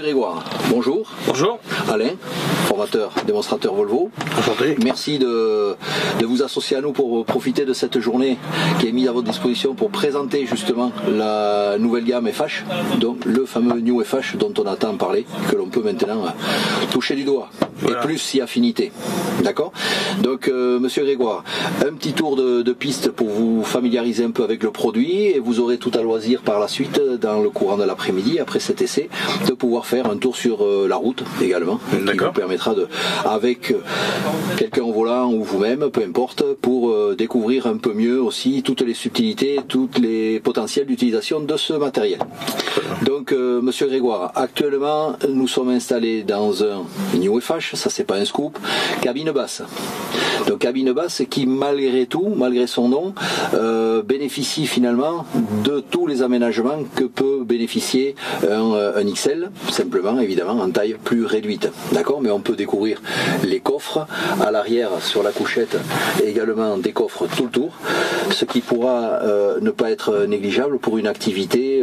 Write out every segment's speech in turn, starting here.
Grégoire, bonjour. Bonjour. Alain, formateur, démonstrateur Volvo. Enchanté. Merci de vous associer à nous pour profiter de cette journée qui est mise à votre disposition pour présenter justement la nouvelle gamme FH, donc le fameux New FH dont on a tant parlé, que l'on peut maintenant toucher du doigt. Voilà. Et plus si affinité. D'accord. Donc Monsieur Grégoire, un petit tour de piste pour vous familiariser un peu avec le produit et vous aurez tout à loisir par la suite dans le courant de l'après-midi après cet essai de pouvoir faire un tour sur la route également, qui vous permettra avec quelqu'un au volant ou vous-même, peu importe, pour découvrir un peu mieux aussi toutes les subtilités, tous les potentiels d'utilisation de ce matériel. Donc Monsieur Grégoire, actuellement nous sommes installés dans un New FH, ça c'est pas un scoop, cabine basse. Donc cabine basse qui malgré tout, malgré son nom, bénéficie finalement de tous les aménagements que peut bénéficier un XL, simplement évidemment en taille plus réduite. D'accord, mais on peut découvrir les coffres à l'arrière sur la couchette, et également des coffres tout le tour, ce qui pourra ne pas être négligeable pour une activité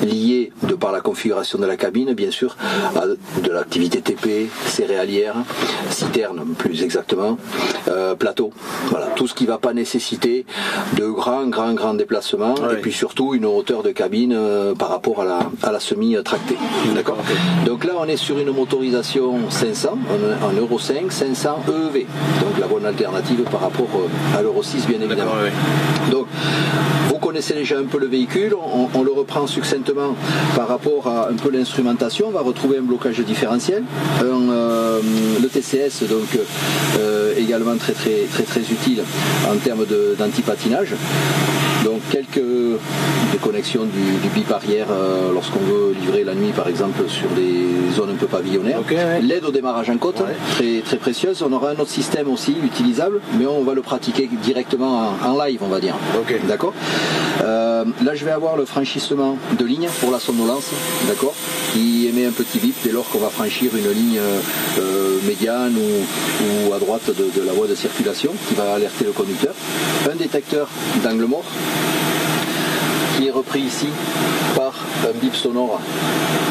liée de par la configuration de la cabine, bien sûr, à de l'activité TP, céréalière, citerne plus exactement, plateau, voilà, tout ce qui ne va pas nécessiter de grands déplacements, et puis surtout une hauteur de cabine par rapport à la semi-tractée. D'accord. Donc là on est sur une motorisation 500, en Euro 5, 500 EEV, donc la bonne alternative par rapport à l'Euro 6 bien évidemment. Donc vous connaissez déjà un peu le véhicule, on le reprend succinctement par rapport à un peu l'instrumentation. On va retrouver un blocage différentiel, le TCS donc également très utile en termes d'anti-patinage. Donc quelques déconnexions du bip arrière lorsqu'on veut livrer la nuit par exemple sur des zones un peu pavillonnaires. L'aide au démarrage en côte, très précieuse. On aura un autre système aussi utilisable, mais on va le pratiquer directement en live on va dire. D'accord. Là je vais avoir le franchissement de ligne pour la somnolence, d'accord, qui émet un petit bip dès lors qu'on va franchir une ligne médiane ou à droite de la voie de circulation, qui va alerter le conducteur. Un détecteur d'angle mort qui est repris ici par un bip sonore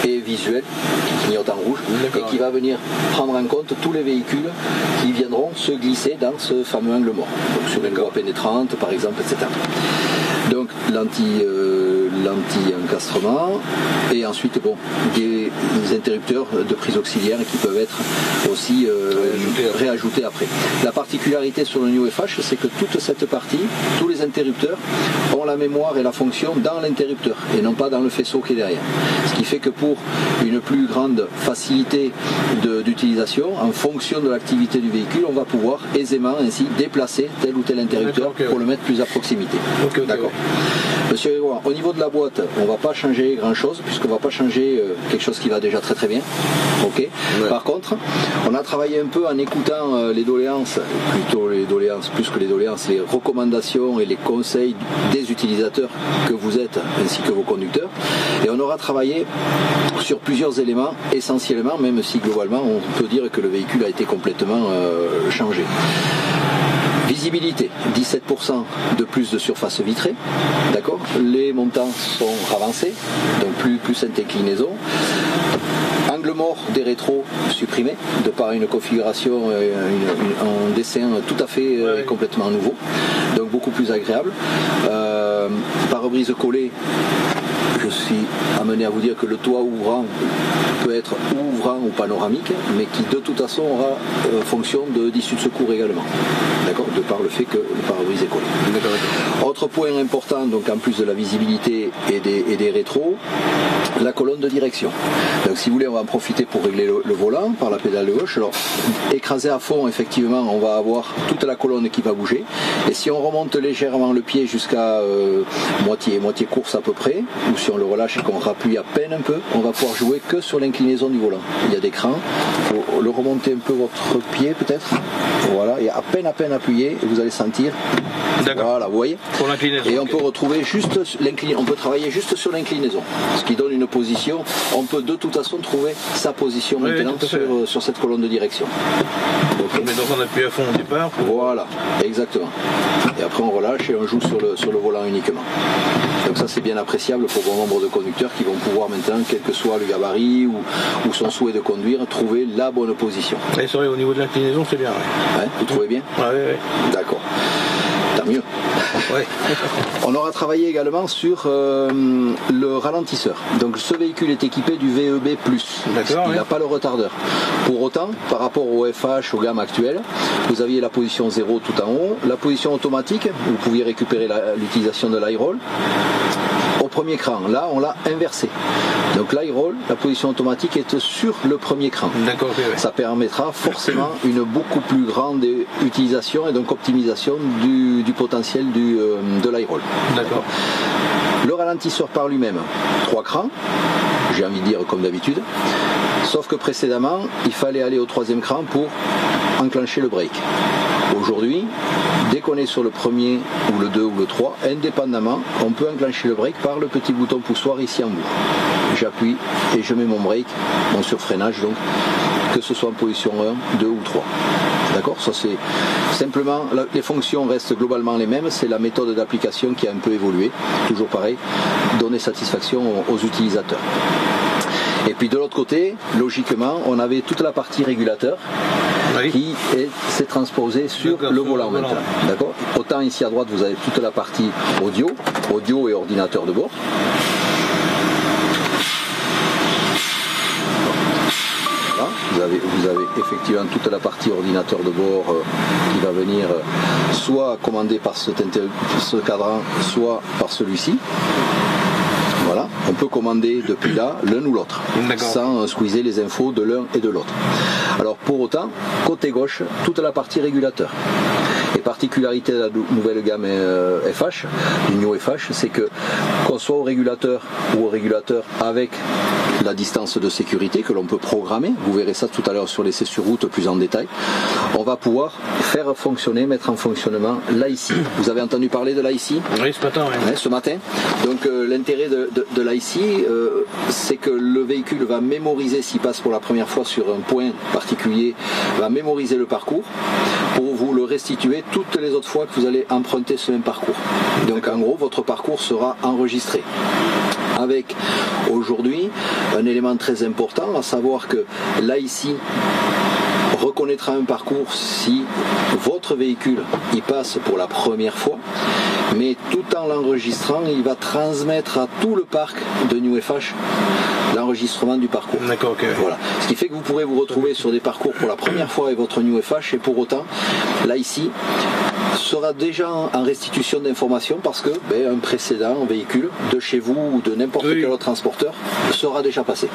et visuel qui clignote en rouge et qui va venir prendre en compte tous les véhicules qui viendront se glisser dans ce fameux angle mort, donc sur une voie pénétrante par exemple, etc. Donc l'anti-encastrement et ensuite des interrupteurs de prise auxiliaire qui peuvent être aussi réajoutés après. La particularité sur le New FH, c'est que toute cette partie, tous les interrupteurs ont la mémoire et la fonction dans l'interrupteur et non pas dans le faisceau qui est derrière. Ce qui fait que pour une plus grande facilité d'utilisation, en fonction de l'activité du véhicule, on va pouvoir aisément ainsi déplacer tel ou tel interrupteur pour le mettre plus à proximité. D'accord. Monsieur Grégoire, au niveau de la boîte, on ne va pas changer grand chose, puisqu'on ne va pas changer quelque chose qui va déjà très bien. Par contre, on a travaillé un peu en écoutant les doléances, plus que les doléances, les recommandations et les conseils des utilisateurs que vous êtes, ainsi que vos conducteurs. Et on aura travaillé sur plusieurs éléments, essentiellement, même si globalement on peut dire que le véhicule a été complètement changé. Visibilité, 17% de plus de surface vitrée, d'accord. Les montants sont avancés, donc plus cette inclinaison. Angle mort des rétros supprimé, de par une configuration, un dessin tout à fait complètement nouveau, donc beaucoup plus agréable. Pare-brise collé, je suis amené à vous dire que le toit ouvrant peut être ouvrant ou panoramique, mais qui de toute façon aura fonction d'issue de secours également, d'accord, de par le fait que le pare-brise est collé. Autre point important, donc en plus de la visibilité et des rétros, la colonne de direction. Donc si vous voulez, on va en profiter pour régler le volant par la pédale de gauche. Alors écrasé à fond, effectivement, on va avoir toute la colonne qui va bouger, et si on remonte légèrement le pied jusqu'à moitié course à peu près, ou si on le relâche et qu'on rappuie à peine un peu, on va pouvoir jouer que sur l'inclinaison du volant. Il y a des crans, il faut le remonter un peu votre pied peut-être, voilà, et à peine appuyé, et vous allez sentir, voilà, vous voyez, pour l'inclinaison. Et on peut retrouver juste on peut travailler juste sur l'inclinaison, ce qui donne une position, on peut de toute façon trouver sa position maintenant sur cette colonne de direction. On met dans un appui à fond au départ. Voilà, exactement. Et après on relâche et on joue sur le volant uniquement. Donc ça c'est bien appréciable pour bon nombre de conducteurs qui vont pouvoir maintenant, quel que soit le gabarit ou son souhait de conduire, trouver la bonne position. Et c'est vrai, au niveau de l'inclinaison, c'est bien. Ouais, vous trouvez bien? Oui. D'accord. Tant mieux. Ouais. On aura travaillé également sur le ralentisseur. Donc ce véhicule est équipé du VEB+. Il n'a pas le retardeur. Pour autant, par rapport au FH, aux gammes actuelles, vous aviez la position 0 tout en haut, la position automatique, vous pouviez récupérer l'utilisation de l'high-roll. Au premier cran, là on l'a inversé. Donc l'high-roll, la position automatique est sur le premier cran. D'accord, okay, ouais. Ça permettra forcément une beaucoup plus grande utilisation et donc optimisation du potentiel de l'high-roll. D'accord. Le ralentisseur par lui-même, 3 crans, j'ai envie de dire comme d'habitude, sauf que précédemment, il fallait aller au 3e cran pour enclencher le break. Aujourd'hui, dès qu'on est sur le premier ou le 2 ou le 3, indépendamment, on peut enclencher le break par le petit bouton poussoir ici en bout. J'appuie et je mets mon break, mon surfreinage, donc, que ce soit en position 1, 2 ou 3. D'accord? Ça c'est simplement, les fonctions restent globalement les mêmes, c'est la méthode d'application qui a un peu évolué. Toujours pareil, donner satisfaction aux utilisateurs. Et puis de l'autre côté, logiquement, on avait toute la partie régulateur qui s'est transposée sur le volant maintenant. D'accord ? Autant ici à droite, vous avez toute la partie audio et ordinateur de bord. Voilà, vous avez effectivement toute la partie ordinateur de bord qui va venir soit commandée par ce cadran, soit par celui-ci. Voilà, on peut commander depuis là l'un ou l'autre, sans squeezer les infos de l'un et de l'autre. Alors pour autant, côté gauche, toute la partie régulateur. Et particularité de la nouvelle gamme FH, du New FH, c'est que qu'on soit au régulateur ou au régulateur avec la distance de sécurité que l'on peut programmer, vous verrez ça tout à l'heure sur l'essai sur route plus en détail, on va pouvoir faire fonctionner, mettre en fonctionnement l'IC. Vous avez entendu parler de l'IC ? Oui, ce matin. Oui. Ce matin. Donc l'intérêt de l'IC, c'est que le véhicule va mémoriser, s'il passe pour la première fois sur un point particulier, va mémoriser le parcours pour vous le restituer toutes les autres fois que vous allez emprunter ce même parcours. Donc en gros, votre parcours sera enregistré. Avec aujourd'hui un élément très important, à savoir que l'IC reconnaîtra un parcours si votre véhicule y passe pour la première fois, mais tout en l'enregistrant, il va transmettre à tout le parc de New FH l'enregistrement du parcours. D'accord, ok. Voilà. Ce qui fait que vous pourrez vous retrouver sur des parcours pour la première fois avec votre New FH et pour autant, là ici, sera déjà en restitution d'informations parce que un précédent véhicule de chez vous ou de n'importe quel autre transporteur sera déjà passé.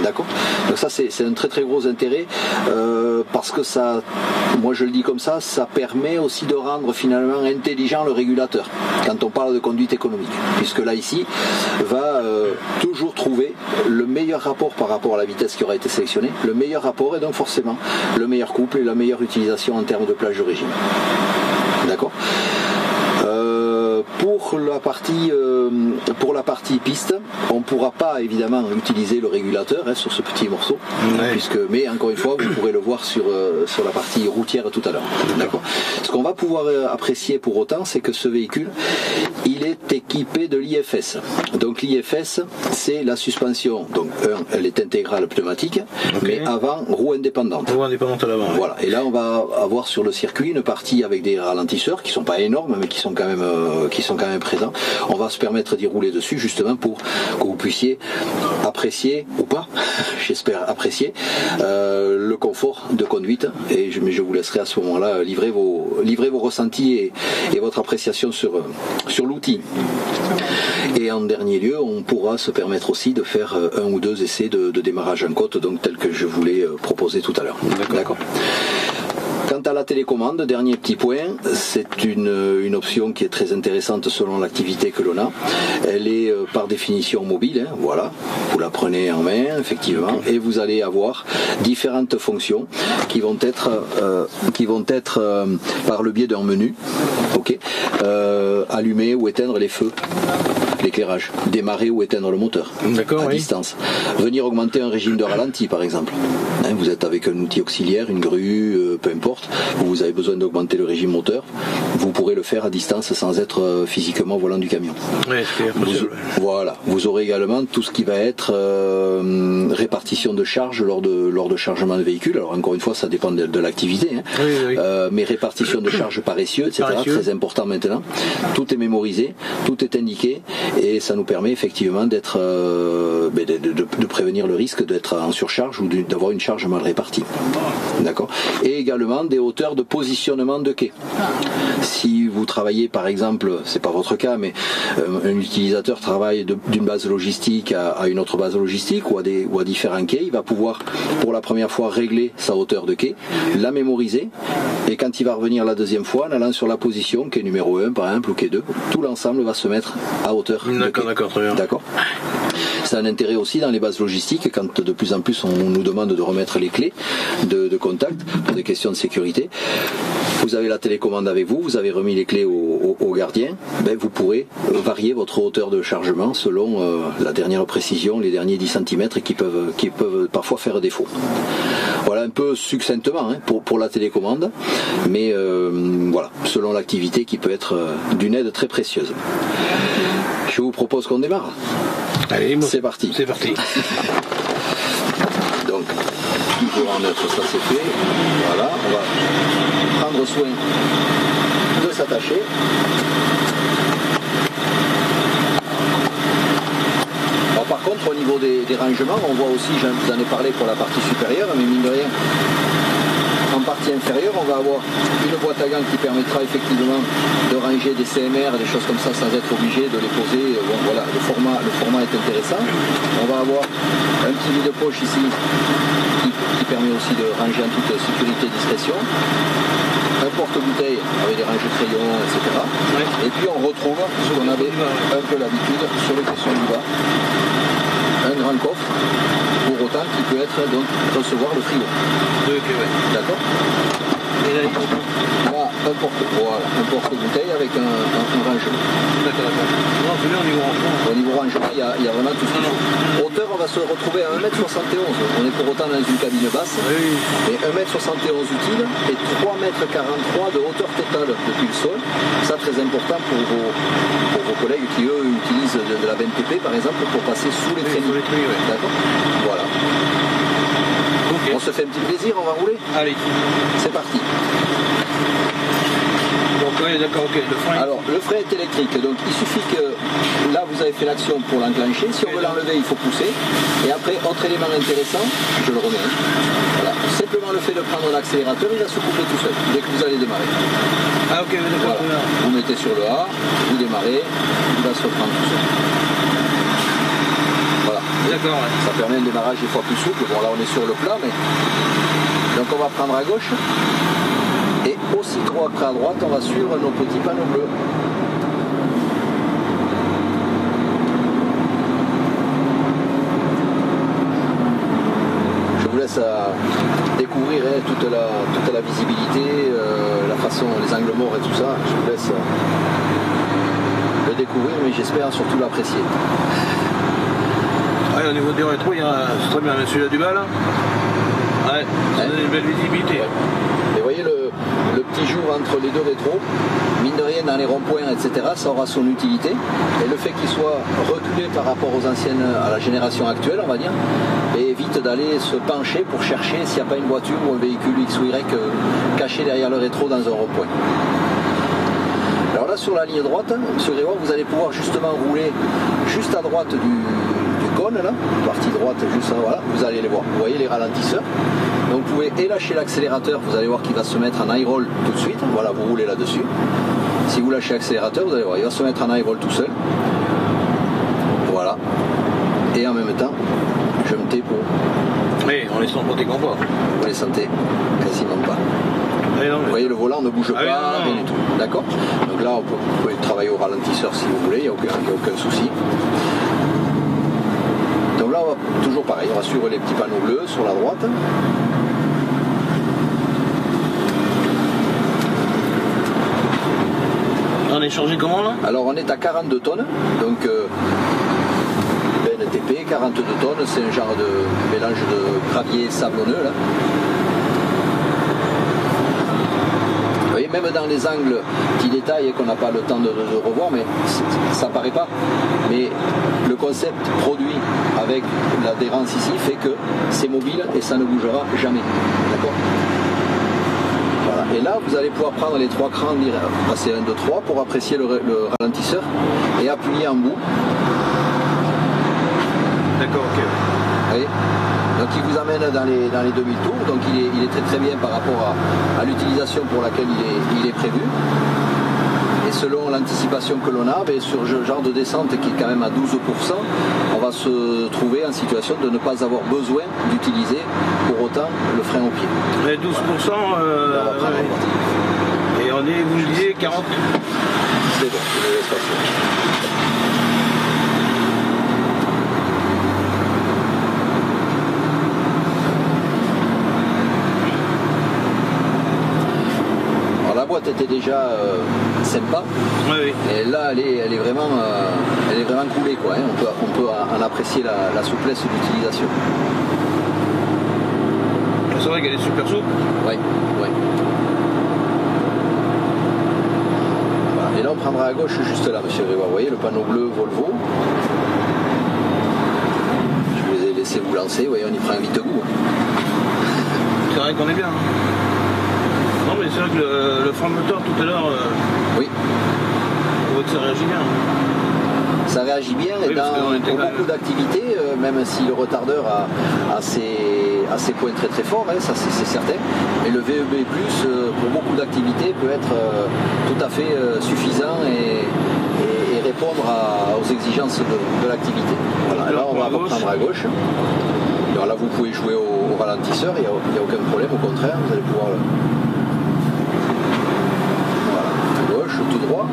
D'accord ? Donc ça c'est un très très gros intérêt parce que ça, moi je le dis comme ça permet aussi de rendre finalement intelligent le régulateur quand on parle de conduite économique, puisque là ici va toujours trouver le meilleur rapport par rapport à la vitesse qui aura été sélectionnée, le meilleur rapport et donc forcément le meilleur couple et la meilleure utilisation en termes de plage de régime. D'accord ? Pour la partie piste, on ne pourra pas évidemment utiliser le régulateur sur ce petit morceau, mais encore une fois, vous pourrez le voir sur la partie routière tout à l'heure. D'accord. Ce qu'on va pouvoir apprécier pour autant, c'est que ce véhicule, il est équipé de l'IFS. Donc l'IFS, c'est la suspension. Donc elle est intégrale pneumatique, mais avant roue indépendante. Roue indépendante à l'avant. Voilà. Et là, on va avoir sur le circuit une partie avec des ralentisseurs qui sont pas énormes, mais qui sont quand même présents. On va se permettre d'y rouler dessus justement pour que vous puissiez apprécier ou pas, j'espère apprécier le confort de conduite. Et je vous laisserai à ce moment-là livrer vos ressentis et votre appréciation sur l'outil. Et en dernier lieu, on pourra se permettre aussi de faire un ou deux essais de démarrage en côte, donc tel que je vous l'ai proposé tout à l'heure. D'accord. Quant à la télécommande, dernier petit point, c'est une option qui est très intéressante selon l'activité que l'on a. Elle est par définition mobile, voilà. Vous la prenez en main, effectivement, et vous allez avoir différentes fonctions qui vont être par le biais d'un menu, allumer ou éteindre les feux, l'éclairage, démarrer ou éteindre le moteur à distance, venir augmenter un régime de ralenti par exemple. Vous êtes avec un outil auxiliaire, une grue, peu importe. importe, vous avez besoin d'augmenter le régime moteur, vous pourrez le faire à distance sans être physiquement au volant du camion. Oui, c'est possible. Voilà. Vous aurez également tout ce qui va être répartition de charge lors de chargement de véhicule. Alors encore une fois, ça dépend de l'activité, hein. Oui. Mais répartition de charge par essieu, etc. Très important maintenant. Tout est mémorisé, tout est indiqué, et ça nous permet effectivement d'être de prévenir le risque d'être en surcharge ou d'avoir une charge mal répartie. D'accord. Et également des hauteurs de positionnement de quai. Si vous travaillez par exemple, c'est pas votre cas, mais un utilisateur travaille d'une base logistique à une autre base logistique ou à différents quais, il va pouvoir pour la première fois régler sa hauteur de quai, la mémoriser, et quand il va revenir la deuxième fois, en allant sur la position, quai numéro 1 par exemple ou quai 2, tout l'ensemble va se mettre à hauteur de quai. D'accord, très bien. D'accord. C'est un intérêt aussi dans les bases logistiques, quand de plus en plus on nous demande de remettre les clés de contact pour des questions de sécurité. Vous avez la télécommande avec vous, vous avez remis les clés au gardien, vous pourrez varier votre hauteur de chargement selon la dernière précision, les derniers 10 cm qui peuvent parfois faire défaut. Voilà un peu succinctement pour la télécommande, mais voilà, selon l'activité qui peut être d'une aide très précieuse. Je vous propose qu'on démarre. Allez, c'est parti. C'est parti. Donc, toujours en neutre, ça c'est fait. Voilà, on va prendre soin de s'attacher. Alors par contre, au niveau des rangements, on voit aussi, je vous en ai parlé pour la partie supérieure, mais mine de rien, en partie inférieure, on va avoir une boîte à gants qui permettra effectivement de ranger des CMR, des choses comme ça, sans être obligé de les poser. Bon, voilà, le format est intéressant. On va avoir un petit vide-poche ici qui permet aussi de ranger en toute sécurité et discrétion. Un porte-bouteille avec des range-crayons, etc. Ouais. Et puis on retrouve ce qu'on avait un peu l'habitude sur les questions du bas. Un grand coffre, pour autant qui peut être donc recevoir le frigo. Ouais. D'accord. Et là, un porte-bouteille avec un rangement. D'accord. Non, c'est bien au niveau rangement. Au niveau rangement, il y a vraiment tout ce qu'il faut. Hauteur, on va se retrouver à 1m71. On est pour autant dans une cabine basse. Oui. Et 1m71 utile et 3m43 de hauteur totale depuis le sol. Ça, très important pour vos collègues qui, eux, utilisent de la BNPP, par exemple, pour passer sous les traînées. Ouais. D'accord. Voilà. Okay. On se fait un petit plaisir, on va rouler. Allez. C'est parti. Donc oui, d'accord, ok. Le frein. Alors le frein est électrique, donc il suffit que là vous avez fait l'action pour l'enclencher. Si on veut l'enlever, il faut pousser. Et après, autre élément intéressant, je le remets. Voilà. Simplement le fait de prendre l'accélérateur, il va se couper tout seul dès que vous allez démarrer. Ah ok, d'accord. Voilà. Vous mettez sur le A, vous démarrez, il va se reprendre tout seul. Voilà. D'accord, ouais. Ça permet un démarrage des fois plus souple. Bon là on est sur le plat, mais donc on va prendre à gauche. Et aussitôt après à droite, on va suivre nos petits panneaux bleus. Je vous laisse découvrir toute la visibilité, la façon, les angles morts et tout ça. Je vous laisse le découvrir, mais j'espère surtout l'apprécier. Ouais, au niveau des rétros, c'est très bien, celui-là du bas là. Ouais, ça donne une belle visibilité. Ouais. Et vous voyez le petit jour entre les deux rétros, mine de rien dans les ronds-points, etc., ça aura son utilité. Et le fait qu'il soit reculé par rapport à la génération actuelle, on va dire, et évite d'aller se pencher pour chercher s'il n'y a pas une voiture ou un véhicule X ou Y caché derrière le rétro dans un rond-point. Alors là, sur la ligne droite, sur Grégoire, vous allez pouvoir justement rouler juste à droite du cône, là, partie droite, juste là, voilà, vous allez les voir. Vous voyez les ralentisseurs. Donc vous pouvez lâcher l'accélérateur, vous allez voir qu'il va se mettre en high roll tout de suite. Voilà, vous roulez là-dessus. Si vous lâchez l'accélérateur, vous allez voir, il va se mettre en high roll tout seul. Voilà. Et en même temps, je me tais pour... Oui, on les sent pas des combats. Vous les sentez quasiment pas. Vous voyez, le volant ne bouge pas, rien du tout. D'accord. Donc là, vous pouvez travailler au ralentisseur si vous voulez, il n'y a aucun souci. Donc là, on va toujours pareil, on va suivre les petits panneaux bleus sur la droite. On est chargé comment là? Alors on est à 42 tonnes, donc BNTP, 42 tonnes, c'est un genre de mélange de gravier sablonneux là. voyez, même dans les angles, petits détails qu'on n'a pas le temps de revoir, mais ça paraît pas. Mais le concept produit avec l'adhérence ici fait que c'est mobile et ça ne bougera jamais. D'accord ? Voilà. Et là, vous allez pouvoir prendre les 3 crans, passer 1, 2, 3 pour apprécier le ralentisseur et appuyer en bout. D'accord, ok. Vous voyez ? Donc il vous amène dans les 2000 tours, donc il est très très bien par rapport à l'utilisation pour laquelle il est prévu. Et selon l'anticipation que l'on a, sur ce genre de descente qui est quand même à 12%, on va se trouver en situation de ne pas avoir besoin d'utiliser pour autant le frein au pied. Et 12%, et on est, vous disiez, 40. C'est bon, je laisse passer. La boîte était déjà sympa, Oui. et là elle est vraiment coulée quoi. Hein. On peut en apprécier la souplesse d'utilisation. C'est vrai qu'elle est super souple. Oui. Voilà. Et là on prendra à gauche juste là, monsieur Grégoire. Vous voyez le panneau bleu Volvo. Je vous ai laissé vous lancer. Vous voyez, on y prend un vite goût. C'est vrai qu'on est bien. Non mais c'est vrai que le frein moteur tout à l'heure, Oui. on voit que ça réagit bien. Ça réagit bien et pour beaucoup d'activités, même si le retardeur a ses points très très forts, hein, ça c'est certain. Mais le VEB+, pour beaucoup d'activités, peut être tout à fait suffisant et répondre aux exigences de l'activité. Voilà. Là, on va reprendre à gauche. Alors là, vous pouvez jouer au ralentisseur, il n'y a aucun problème, au contraire, vous allez pouvoir... tout droit.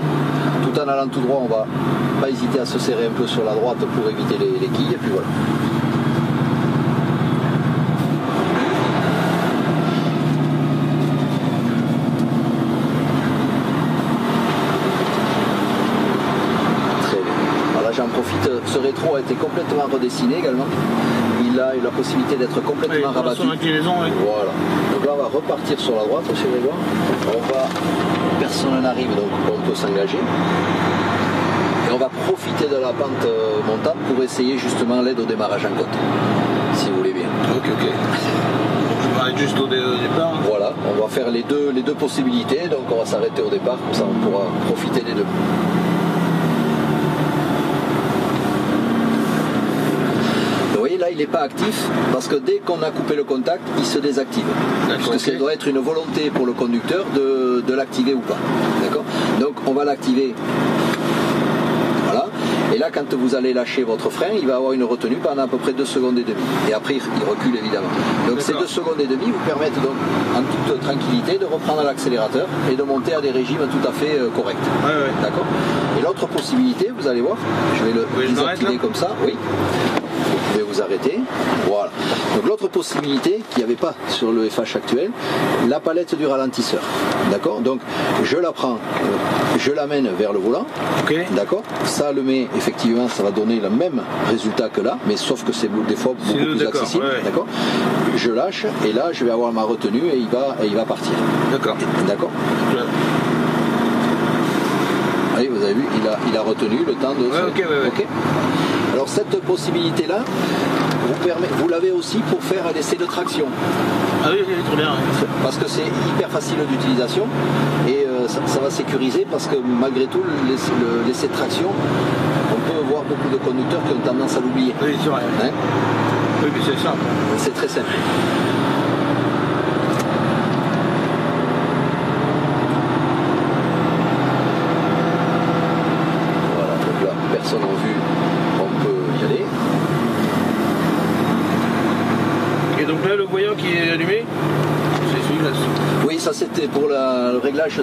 Tout en allant tout droit, on va pas hésiter à se serrer un peu sur la droite pour éviter les quilles, et puis voilà. Très bien. Voilà, j'en profite, ce rétro a été complètement redessiné également. Il a eu la possibilité d'être complètement rabattu. Voilà. Donc là, on va repartir sur la droite, monsieur Grégoire. Personne n'arrive, donc on peut s'engager. Et on va profiter de la pente montante pour essayer justement l'aide au démarrage en côte, si vous voulez bien. Ok. Donc je m'arrête juste au départ. Voilà, on va faire les deux possibilités, donc on va s'arrêter au départ, comme ça on pourra profiter des deux. Là, il n'est pas actif parce que dès qu'on a coupé le contact, il se désactive. Puisque ça doit être une volonté pour le conducteur de l'activer ou pas. D'accord ? Donc, on va l'activer. Voilà. Et là, quand vous allez lâcher votre frein, il va avoir une retenue pendant à peu près 2 secondes et demie. Et après, il recule évidemment. Donc, ces 2 secondes et demie vous permettent donc, en toute tranquillité, de reprendre l'accélérateur et de monter à des régimes tout à fait corrects. Ouais. D'accord ? Et l'autre possibilité, vous allez voir, je vais le désactiver comme ça. Oui. Vous pouvez vous arrêter. Voilà. Donc l'autre possibilité qu'il n'y avait pas sur le FH actuel, la palette du ralentisseur. D'accord ? Donc je la prends, je l'amène vers le volant. Okay. D'accord ? Ça le met, effectivement, ça va donner le même résultat que là, mais sauf que c'est des fois beaucoup plus accessible. Ouais. D'accord ? Je lâche et là je vais avoir ma retenue et il va partir. D'accord. D'accord ? Oui, vous avez vu, il a retenu le temps de... Ouais. Ok. Alors cette possibilité-là, vous l'avez aussi pour faire l'essai de traction. Ah oui, très bien. Parce que c'est hyper facile d'utilisation et ça va sécuriser parce que malgré tout, l'essai de traction, on peut voir beaucoup de conducteurs qui ont tendance à l'oublier. Oui, c'est vrai. Hein ? Oui, mais c'est simple. C'est très simple. Personne en vue, on peut y aller. Et donc là, le voyant qui est allumé, c'est celui-là. Oui, ça c'était pour le réglage,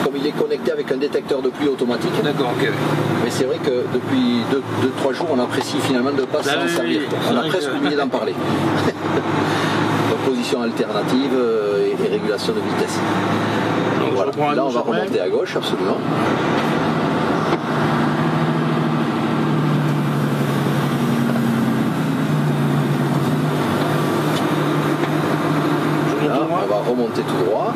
comme il est connecté avec un détecteur de pluie automatique. D'accord, ok. Mais c'est vrai que depuis 2-3 jours, on apprécie finalement de ne pas s'en servir. On a presque oublié d'en parler. Donc, position alternative et régulation de vitesse. Donc, voilà. Là, on va remonter à gauche, absolument. Là, on va remonter tout droit.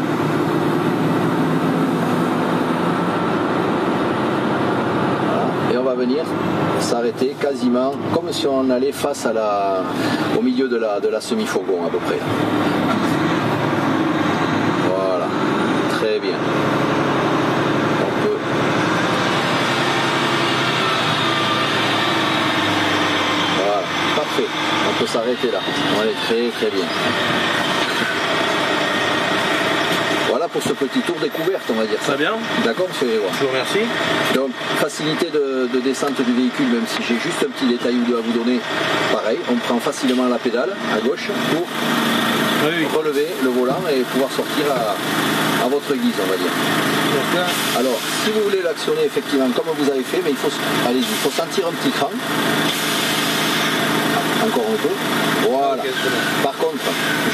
venir s'arrêter quasiment comme si on allait face à au milieu de la semi-fourgon à peu près. Voilà, très bien. On peut... Voilà, parfait. On peut s'arrêter là. On est très très bien. Voilà pour ce petit tour découverte, on va dire. Très bien. D'accord, monsieur Grégoire. Je vous remercie. Donc, facilité de descente du véhicule, même si j'ai juste un petit détail ou deux à vous donner. Pareil, on prend facilement la pédale à gauche pour relever le volant et pouvoir sortir à votre guise, on va dire. Donc là, alors, si vous voulez l'actionner effectivement comme vous avez fait, mais il faut sentir un petit cran. Encore un peu. Voilà. Okay, par contre,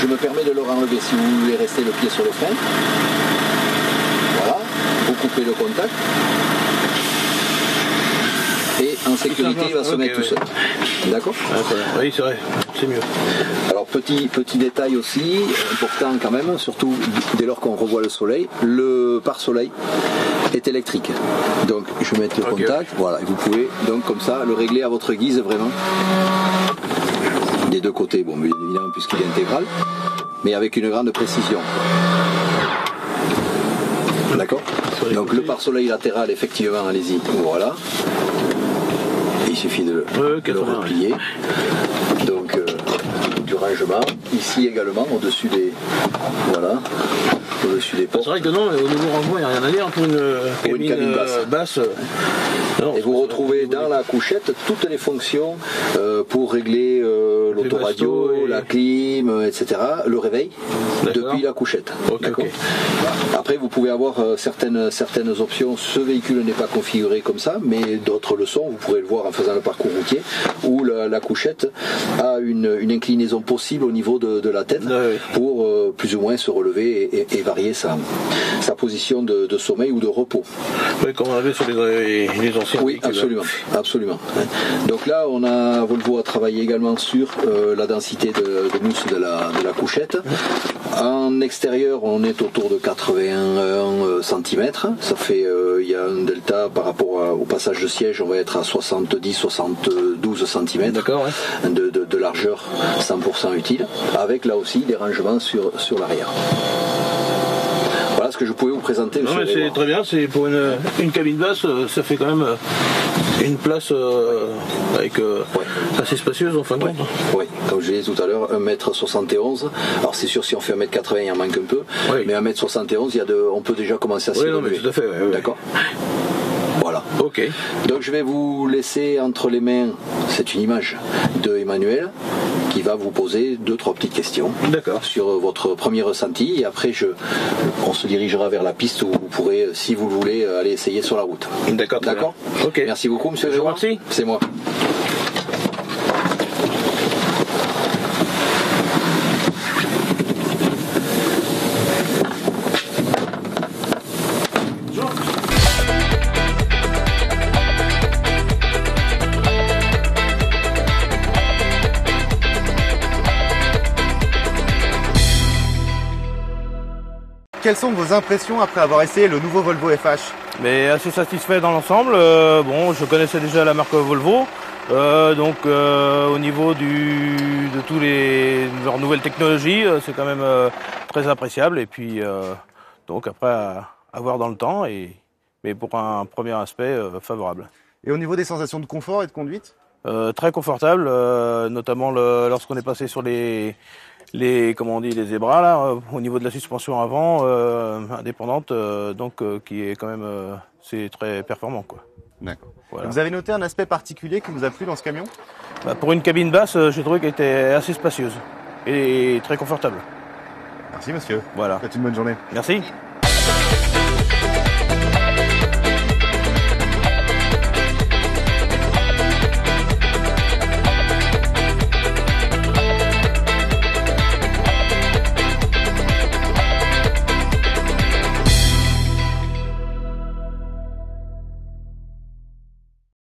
je me permets de le renlever si vous voulez rester le pied sur le frein. Voilà. Vous coupez le contact. Et en sécurité, il va se mettre tout seul. D'accord ? Oui, c'est vrai. C'est mieux. Alors, petit détail aussi, important quand même, surtout dès lors qu'on revoit le soleil, le pare-soleil est électrique. Donc, je vais mettre le contact. Voilà. Et vous pouvez donc comme ça le régler à votre guise vraiment. Des deux côtés, bon, bien évidemment, puisqu'il est intégral, mais avec une grande précision. D'accord ? Donc le pare-soleil latéral, effectivement, allez-y, voilà. Et il suffit de le replier. Donc du rangement. Ici également, au-dessus des... Voilà. Au-dessus des portes. C'est vrai que non, au niveau rangement, il n'y a rien à dire pour une cabine basse. Non, et vous retrouvez dans la couchette toutes les fonctions pour régler l'autoradio, la clim, etc. Le réveil depuis la couchette. Okay. Après, vous pouvez avoir certaines options. Ce véhicule n'est pas configuré comme ça, mais d'autres le sont. Vous pourrez le voir en faisant le parcours routier où la couchette a une inclinaison possible au niveau de la tête pour plus ou moins se relever et varier sa position de sommeil ou de repos. Oui, comme on avait sur les anciens. Oui, absolument, absolument. Donc là, Volvo a travaillé également sur la densité de mousse de la couchette. En extérieur, on est autour de 81 cm. Ça fait, il y a un delta par rapport au passage de siège, on va être à 70-72 cm de largeur 100% utile, avec là aussi des rangements sur l'arrière. Voilà ce que je pouvais vous présenter. Non, mais c'est très bien, c'est pour une cabine basse, ça fait quand même une place assez spacieuse en fin de compte. Oui, comme je disais tout à l'heure, 1m71. Alors c'est sûr, si on fait 1m80, il en manque un peu, mais 1m71, on peut déjà commencer à s'y relever. Tout à fait. D'accord. Voilà. Ok. Donc je vais vous laisser entre les mains, c'est une image de Emmanuel qui va vous poser 2-3 petites questions sur votre premier ressenti, et après on se dirigera vers la piste où vous pourrez, si vous le voulez, aller essayer sur la route. D'accord. Ok. Merci beaucoup, monsieur Grégoire. Merci. C'est moi. Quelles sont vos impressions après avoir essayé le nouveau Volvo FH ? Mais assez satisfait dans l'ensemble. Bon, je connaissais déjà la marque Volvo, donc au niveau de tous leurs nouvelles technologies, c'est quand même très appréciable. Et puis donc après à voir dans le temps, mais pour un premier aspect favorable. Et au niveau des sensations de confort et de conduite ? Très confortable, notamment lorsqu'on est passé sur les zébras là, au niveau de la suspension avant indépendante, qui est quand même c'est très performant quoi. D'accord. Voilà. Vous avez noté un aspect particulier qui vous a plu dans ce camion ? Pour une cabine basse, j'ai trouvé qu'elle était assez spacieuse et très confortable. Merci monsieur. Voilà. Faites une bonne journée. Merci.